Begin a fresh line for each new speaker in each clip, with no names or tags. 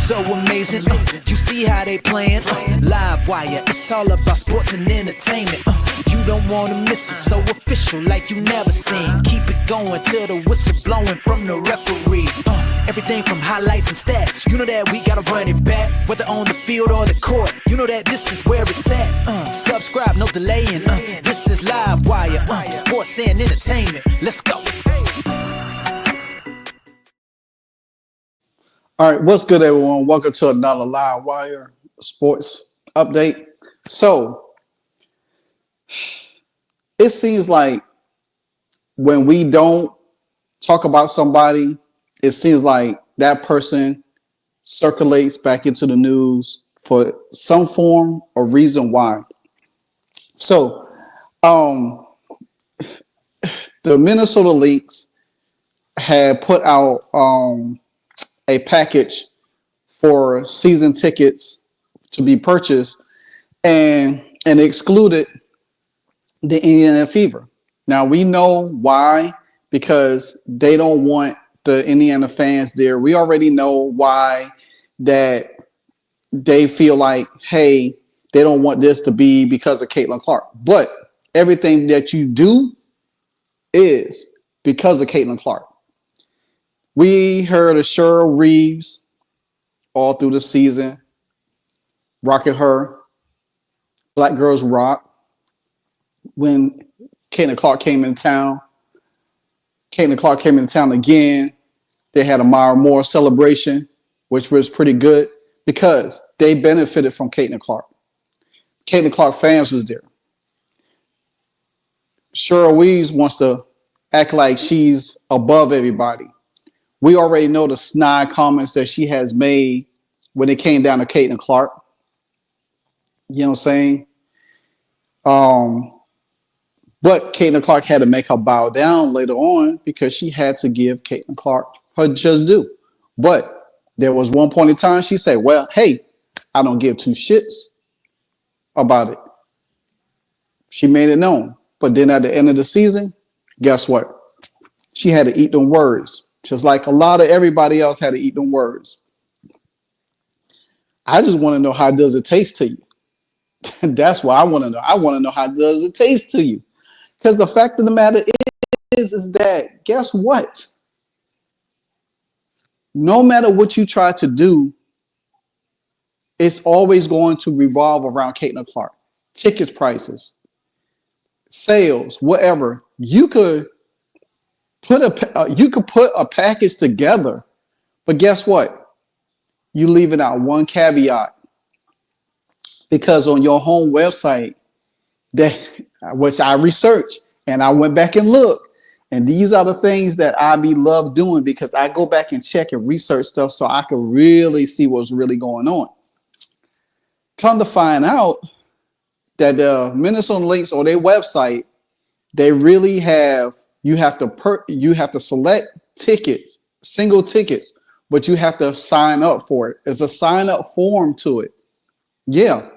so amazing. You see how they playing? Live wire, it's all about sports and entertainment. You don't wanna miss it, so official like you never seen. Keep it going till the whistle blowing from the referee. Everything from highlights and stats, you know that we gotta run it back. Whether on the field or the court, you know that this is where it's at. Subscribe, no delaying. This is Live Wire, sports and entertainment. Let's go.
All right, what's good, everyone? Welcome to another Live Wire sports update. So, it seems like when we don't talk about somebody, it seems like that person circulates back into the news for some form or reason why. So, the Minnesota Lynx had put out a package for season tickets to be purchased and excluded the Indiana Fever. Now we know why, because they don't want the Indiana fans there. We already know why, that they feel like, hey, they don't want this to be because of Caitlin Clark. But everything that you do is because of Caitlin Clark. We heard of Cheryl Reeves all through the season, rocking her Black Girls Rock. When Caitlin Clark came into town, again. They had a Mara Moore celebration, which was pretty good because they benefited from Caitlin Clark. Caitlin Clark fans was there. Cheryl Reeves wants to act like she's above everybody. We already know the snide comments that she has made when it came down to Caitlin Clark. You know what I'm saying? But Caitlin Clark had to make her bow down later on because she had to give Caitlin Clark her just due. But there was one point in time she said, well, hey, I don't give two shits about it. She made it known. But then at the end of the season, guess what? She had to eat them words. Just like a lot of everybody else had to eat them words. I just want to know, how does it taste to you? That's what I want to know. I want to know, how does it taste to you? Because the fact of the matter is that, guess what? No matter what you try to do, it's always going to revolve around Caitlin Clark. Ticket prices, sales, whatever. You could put a package together, but guess what? You leaving out one caveat, because on your home website, which I researched and I went back and looked, and these are the things that I love doing, because I go back and check and research stuff so I can really see what's really going on. Come to find out that the Minnesota Lynx on their website, they really have. You have to select tickets, single tickets, but you have to sign up for it. There's a sign up form to it. Yeah.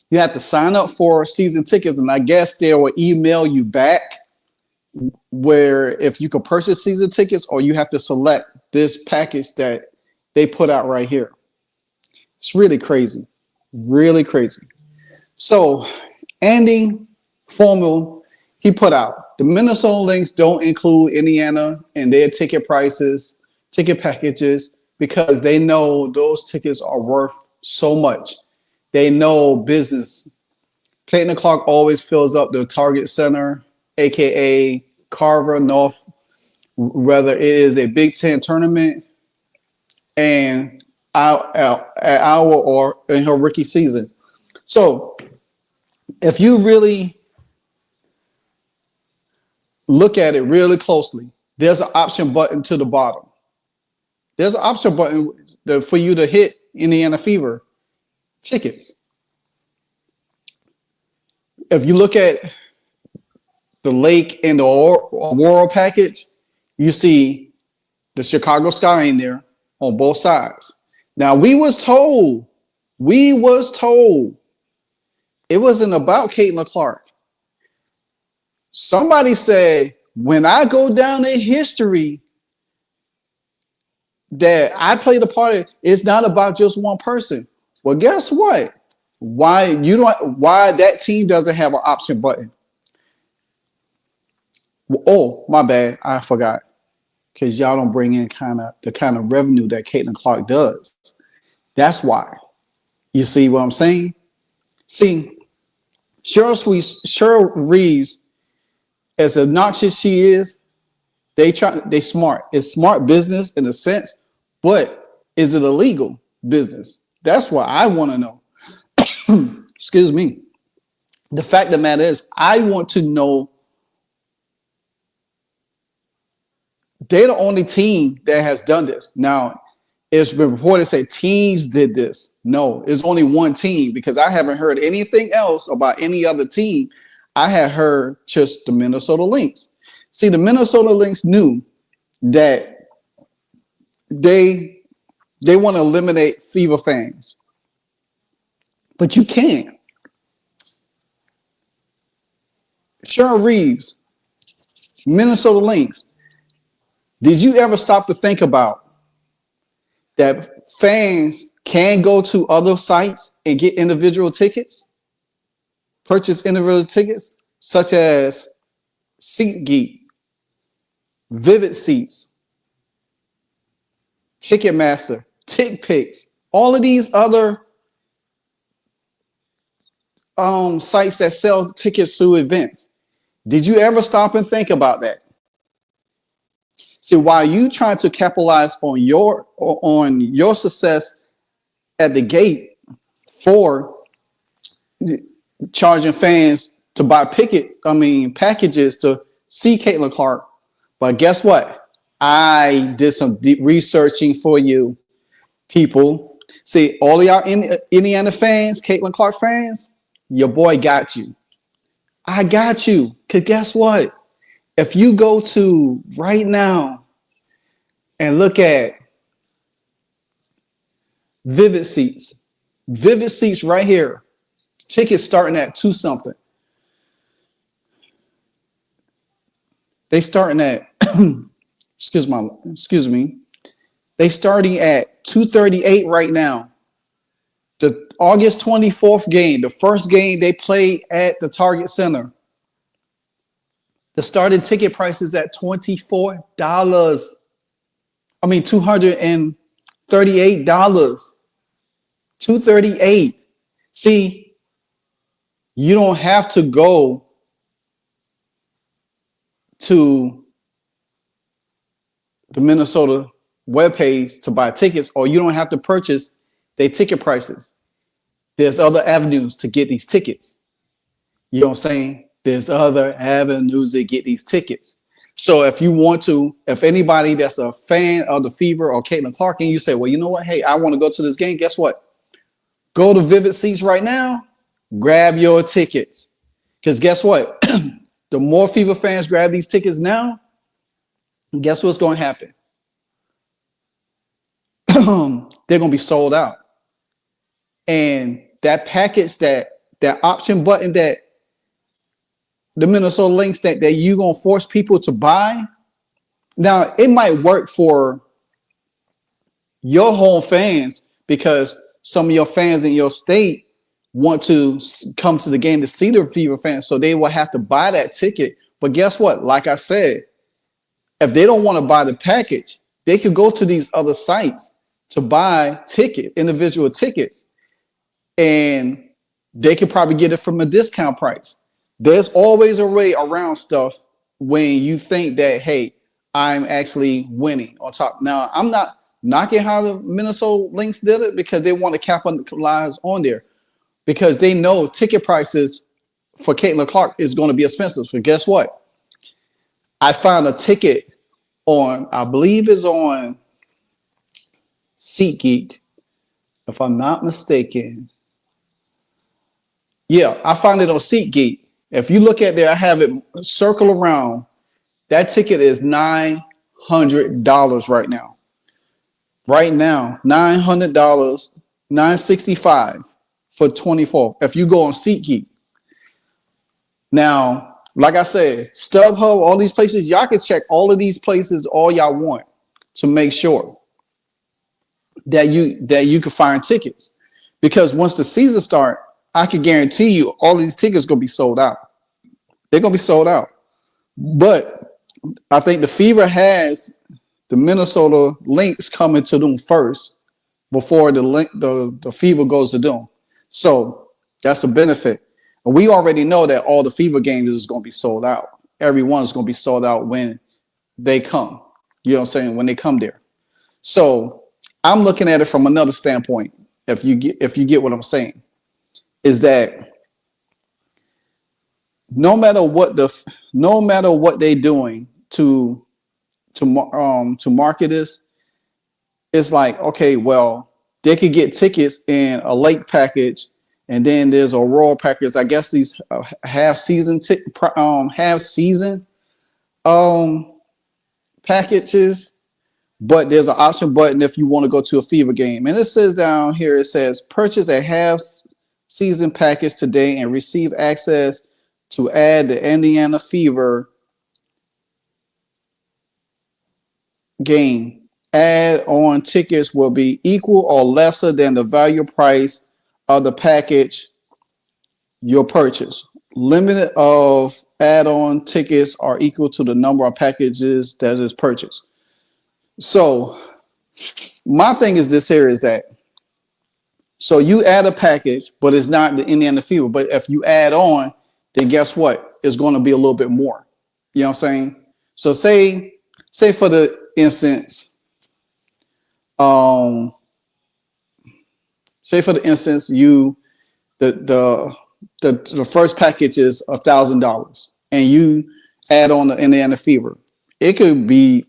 You have to sign up for season tickets, and I guess they will email you back where if you can purchase season tickets, or you have to select this package that they put out right here. It's really crazy. Really crazy. So Andy Formel, he put out, the Minnesota Lynx don't include Indiana in their ticket prices, ticket packages, because they know those tickets are worth so much. They know business. Caitlin Clark always fills up the Target Center, aka Carver North, whether it is a Big Ten tournament and our or in her rookie season. So if you really look at it really closely, there's an option button to the bottom. There's an option button for you to hit Indiana Fever tickets. If you look at the Lake and the Aurora package, you see the Chicago Sky in there on both sides. Now we was told it wasn't about Caitlin Clark. Somebody said, when I go down in history, that I played a part of. It's not about just one person. Well, guess what? Why that team doesn't have an option button? Oh, my bad. I forgot. Because y'all don't bring in the kind of revenue that Caitlin Clark does. That's why. You see what I'm saying? See, Cheryl Reeves, as obnoxious she is, they smart. It's smart business in a sense, but is it a legal business? That's what I want to know. Excuse me. The fact of the matter is, I want to know. They're the only team that has done this. Now, it's been reported say teams did this. No, it's only one team because I haven't heard anything else about any other team. I had heard just the Minnesota Lynx. See, the Minnesota Lynx knew that they want to eliminate Fever fans, but you can't. Cheryl Reeves, Minnesota Lynx. Did you ever stop to think about that fans can go to other sites and get individual tickets, purchase individual tickets, such as SeatGeek, Vivid Seats, Ticketmaster, TickPix, all of these other sites that sell tickets to events. Did you ever stop and think about that? See, while you trying to capitalize on your success at the gate for charging fans to buy packages to see Caitlin Clark, but guess what? I did some deep researching for you, people. See, all of y'all Indiana fans, Caitlin Clark fans, your boy got you. I got you. Because guess what? If you go to right now and look at Vivid Seats right here, tickets starting at $2 something. They starting at excuse me. They starting at $238 right now. The August 24th game, the first game they played at the Target Center. The starting ticket price is at $24. $238. $238. See, you don't have to go to the Minnesota webpage to buy tickets, or you don't have to purchase their ticket prices. There's other avenues to get these tickets. You know what I'm saying? There's other avenues to get these tickets. So if you want to, if anybody that's a fan of the Fever or Caitlin Clark, and you say, well, you know what? Hey, I want to go to this game. Guess what? Go to Vivid Seats right now. Grab your tickets. Because guess what? The more Fever fans grab these tickets now, guess what's going to happen? They're going to be sold out. And that package, that option button that the Minnesota Lynx that you're going to force people to buy. Now, it might work for your home fans because some of your fans in your state want to come to the game to see the Fever fans, so they will have to buy that ticket. But guess what? Like I said, if they don't want to buy the package, they could go to these other sites to buy individual tickets, and they could probably get it from a discount price. There's always a way around stuff when you think that, hey, I'm actually winning on top. Now, I'm not knocking how the Minnesota Lynx did it because they want to capitalize on there because they know ticket prices for Caitlin Clark is going to be expensive. But guess what? I found a ticket on, I believe it's on SeatGeek, if I'm not mistaken. Yeah, I found it on SeatGeek. If you look at there, I have it circle around. That ticket is $900 right now. Right now, $900, $965 for 24. If you go on SeatGeek. Now, like I said, StubHub, all these places, y'all can check all of these places all y'all want to make sure. that you can find tickets. Because once the season start, I can guarantee you all these tickets gonna be sold out. They're gonna be sold out. But I think the Fever has the Minnesota Lynx coming to them first before the Fever goes to them. So that's a benefit. And we already know that all the Fever games is going to be sold out. Everyone's going to be sold out when they come. You know what I'm saying? When they come there. So I'm looking at it from another standpoint. If you get what I'm saying, is that no matter what they're doing to market this, it's like, okay, well, they could get tickets in a late package, and then there's a royal package. I guess these half season packages, but there's an option button if you want to go to a Fever game. And it says down here, it says purchase a half season package today and receive access to add the Indiana Fever game. Add-on tickets will be equal or lesser than the value price of the package you'll purchase. Limit of add-on tickets are equal to the number of packages that is purchased. So my thing is this here is that, so you add a package, but it's not the Indiana Fever. But if you add on, then guess what? It's going to be a little bit more. You know what I'm saying? So say for the instance, say for the instance, the first package is $1,000, and you add on the Indiana Fever. It could be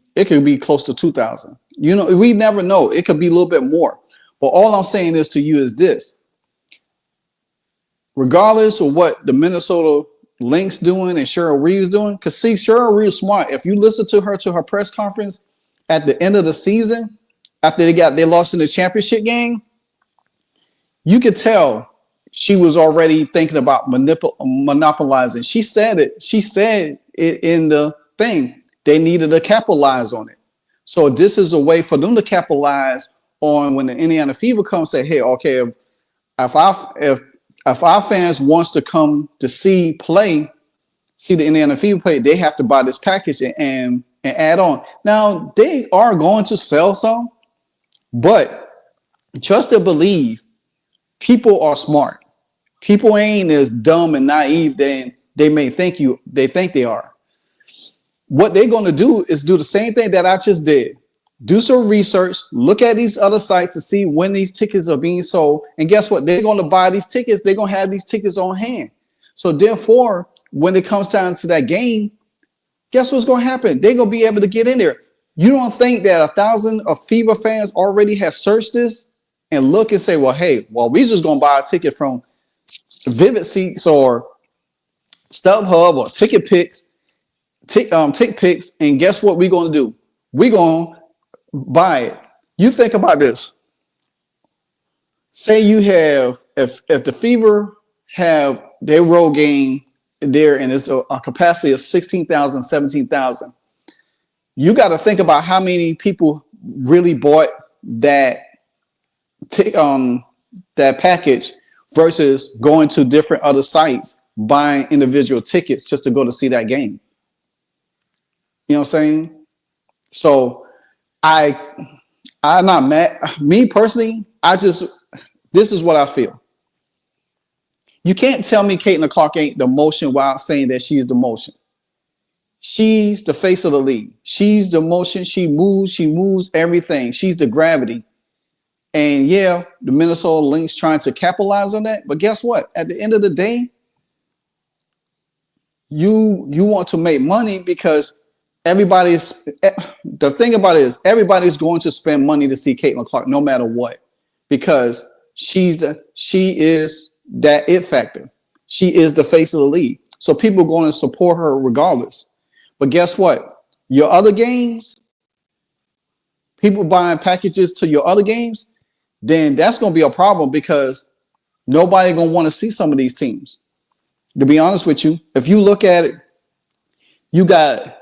close to 2,000. You know, we never know. It could be a little bit more. But all I'm saying is to you is this: regardless of what the Minnesota Lynx doing and Cheryl Reeve's doing, because see, Cheryl Reeve's smart. If you listen to her press conference at the end of the season, after they lost in the championship game, you could tell she was already thinking about monopolizing. She said it in the thing. They needed to capitalize on it. So this is a way for them to capitalize on when the Indiana Fever comes. Say, hey, okay, if our fans wants to come to see the Indiana Fever play, they have to buy this package and add on. Now they are going to sell some, but trust to believe, people are smart. People ain't as dumb and naive than they may think they are. What they're going to do is do the same thing that I just did. Do some research, look at these other sites to see when these tickets are being sold. And guess what? They're going to buy these tickets. They're going to have these tickets on hand. So therefore, when it comes down to that game, guess what's going to happen? They're going to be able to get in there. You don't think that 1,000 of Fever fans already have searched this and look and say, well, hey, we just going to buy a ticket from Vivid Seats or StubHub or Ticket Picks, and guess what we're going to do? We're going to buy it. You think about this. Say you have, if the Fever have their road game there and it's a capacity of 16,000, 17,000, you got to think about how many people really bought that package versus going to different other sites, buying individual tickets just to go to see that game. You know what I'm saying? So I'm not mad. Me personally, this is what I feel. You can't tell me Caitlin Clark ain't the motion while saying that she's the motion. She's the face of the league. She's the motion. She moves everything. She's the gravity. And yeah, the Minnesota Lynx trying to capitalize on that. But guess what? At the end of the day, you want to make money because the thing about it is everybody's going to spend money to see Caitlin Clark no matter what, because she is that it factor. She is the face of the league. So people are going to support her regardless. But guess what? Your other games, people buying packages to your other games, then that's going to be a problem because nobody going to want to see some of these teams. To be honest with you, if you look at it, you got,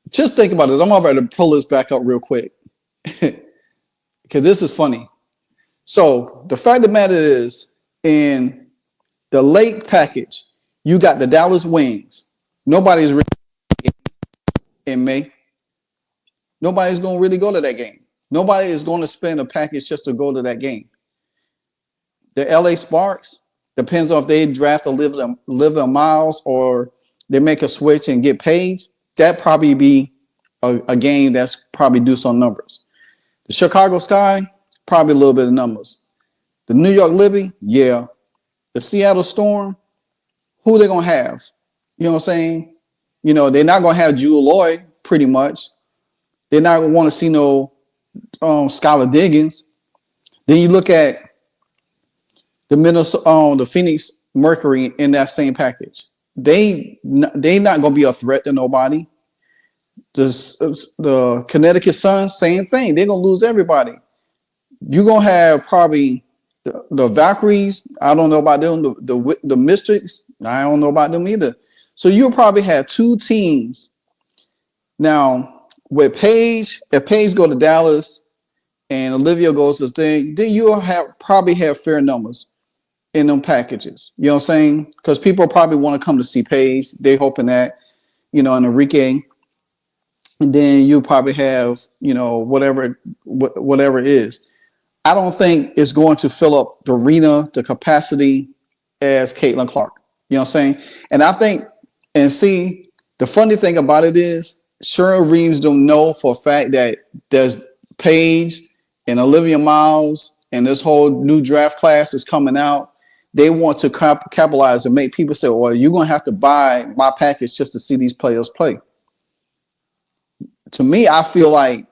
just think about this. I'm about to pull this back up real quick. because this is funny. So the fact of the matter is, in the late package, you got the Dallas Wings. Nobody's really in May. Nobody's going to really go to that game. Nobody is going to spend a package just to go to that game. The LA Sparks, depends on if they draft Olivia Miles or they make a switch and get paid. That probably be a game that's probably do some numbers. The Chicago Sky, probably a little bit of numbers. The New York Liberty, yeah. The Seattle Storm, who they going to have? You know what I'm saying? You know, they're not going to have Jewel Lloyd, pretty much. They're not going to want to see no Skylar Diggins. Then you look at the Phoenix Mercury in that same package. They not going to be a threat to nobody. The Connecticut Sun, same thing. They're going to lose everybody. You're going to have probably the Valkyries. I don't know about them. The Mystics, I don't know about them either. So you'll probably have two teams. Now, with Paige, if Paige go to Dallas and Olivia goes to thing, then you'll probably have fair numbers in them packages. You know what I'm saying? Because people probably want to come to see Paige. They're hoping that, you know, and Enrique. And then you probably have, you know, whatever it is. I don't think it's going to fill up the arena, the capacity as Caitlin Clark. You know what I'm saying? And I think, and see, the funny thing about it is, Cheryl Reeves don't know for a fact that there's Paige and Olivia Miles and this whole new draft class is coming out. They want to capitalize and make people say, well, you're going to have to buy my package just to see these players play. To me, I feel like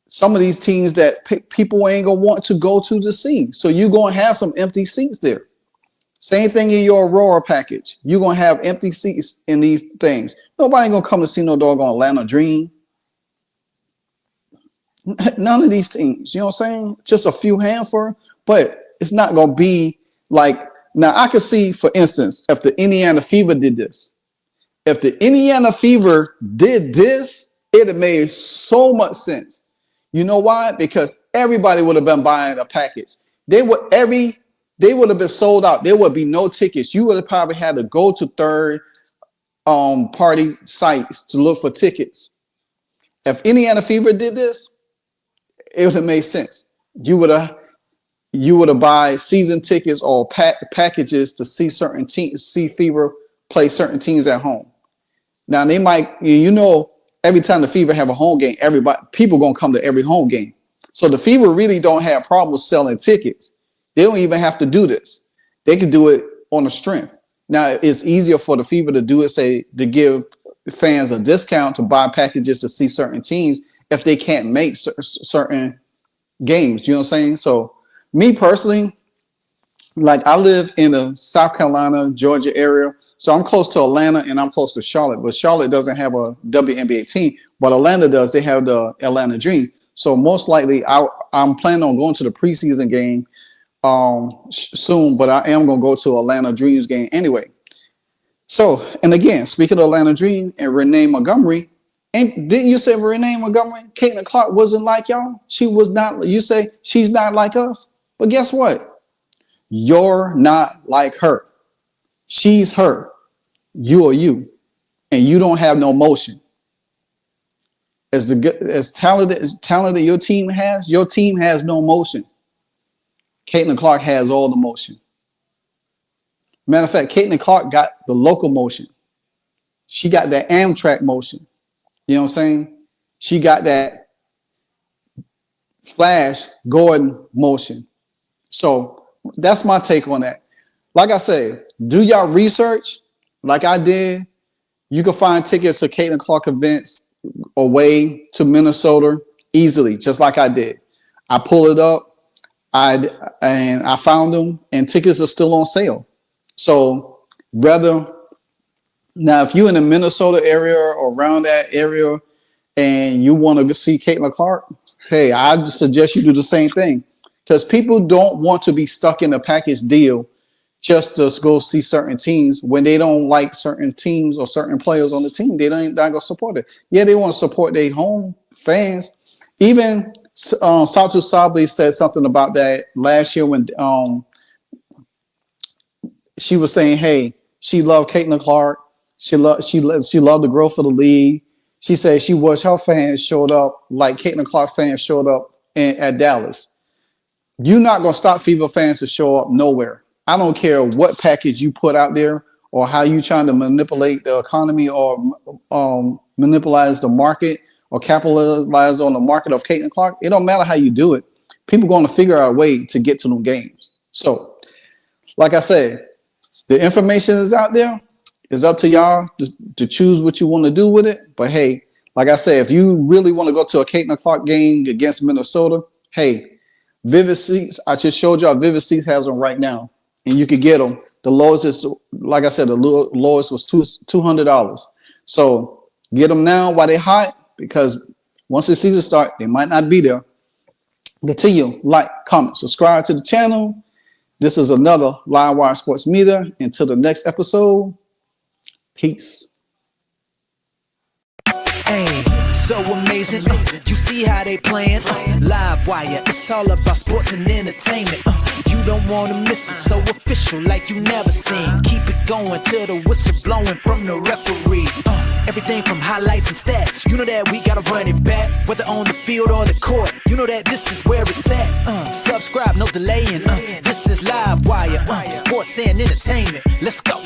some of these teams that people ain't going to want to go to see. So you're going to have some empty seats there. Same thing in your Aurora package. You're going to have empty seats in these things. Nobody ain't going to come to see no doggone Atlanta Dream. None of these teams, you know what I'm saying? Just a few handful, but it's not going to be like, now I could see, for instance, if the Indiana Fever did this. If the Indiana Fever did this, it would have made so much sense. You know why? Because everybody would have been buying a package. They would have been sold out. There would be no tickets. You would have probably had to go to third party sites to look for tickets. If Indiana Fever did this, it would have made sense. You would have buy season tickets or packages to see certain teams, see Fever play certain teams at home. Now they might, you know, every time the Fever have a home game, people gonna come to every home game. So the Fever really don't have problems selling tickets. They don't even have to do this. They can do it on a strength. Now it's easier for the Fever to do it, say, to give fans a discount to buy packages to see certain teams if they can't make certain games. You know what I'm saying? So me personally, like I live in the South Carolina, Georgia area. So I'm close to Atlanta and I'm close to Charlotte, but Charlotte doesn't have a WNBA team, but Atlanta does. They have the Atlanta Dream. So most likely I'm planning on going to the preseason game soon, but I am going to go to Atlanta Dreams game anyway. So, and again, speaking of Atlanta Dream and Renee Montgomery, and didn't you say Renee Montgomery, Caitlin Clark wasn't like y'all? She was not, you say she's not like us, but guess what? You're not like her. She's her. You are you. And you don't have no motion. As talented your team has no motion. Caitlin Clark has all the motion. Matter of fact, Caitlin Clark got the locomotion. She got that Amtrak motion. You know what I'm saying? She got that Flash Gordon motion. So that's my take on that. Like I said, do y'all research like I did. You can find tickets to Caitlin Clark events away to Minnesota easily, just like I did. I pull it up. I found them, and tickets are still on sale. So now, if you're in the Minnesota area or around that area and you want to see Caitlin Clark, hey, I suggest you do the same thing, because people don't want to be stuck in a package deal just to go see certain teams when they don't like certain teams or certain players on the team. They're not going to support it. Yeah, they want to support their home fans. Even Satu Sabli said something about that last year when she was saying, "Hey, she loved Caitlin Clark. She loved the growth of the league." She said she wished her fans showed up like Caitlin Clark fans showed up at Dallas. You're not gonna stop Fever fans to show up nowhere. I don't care what package you put out there or how you trying to manipulate the economy or manipulate the market or capitalize on the market of Caitlin Clark. It don't matter how you do it. People going to figure out a way to get to them games. So, like I said, the information is out there. It's up to y'all to choose what you want to do with it. But hey, like I said, if you really want to go to a Caitlin Clark game against Minnesota, hey, Vivid Seats. I just showed y'all Vivid Seats has them right now, and you can get them. The lowest is, like I said, the lowest was $200. So get them now while they're hot, because once the season starts, they might not be there. Continue, like, comment, subscribe to the channel. This is another Live Wire Sports Meter. Until the next episode, peace.
Hey, so amazing. You see how they playing? Live Wire, it's all about sports and entertainment. You don't want to miss it, so official like you never seen. Keep it going till the whistle blowing from the referee. Everything from highlights and stats. You know that we gotta run it back, whether on the field or the court. You know that this is where it's at. Subscribe, no delaying. This is Live Wire, sports and entertainment. Let's go.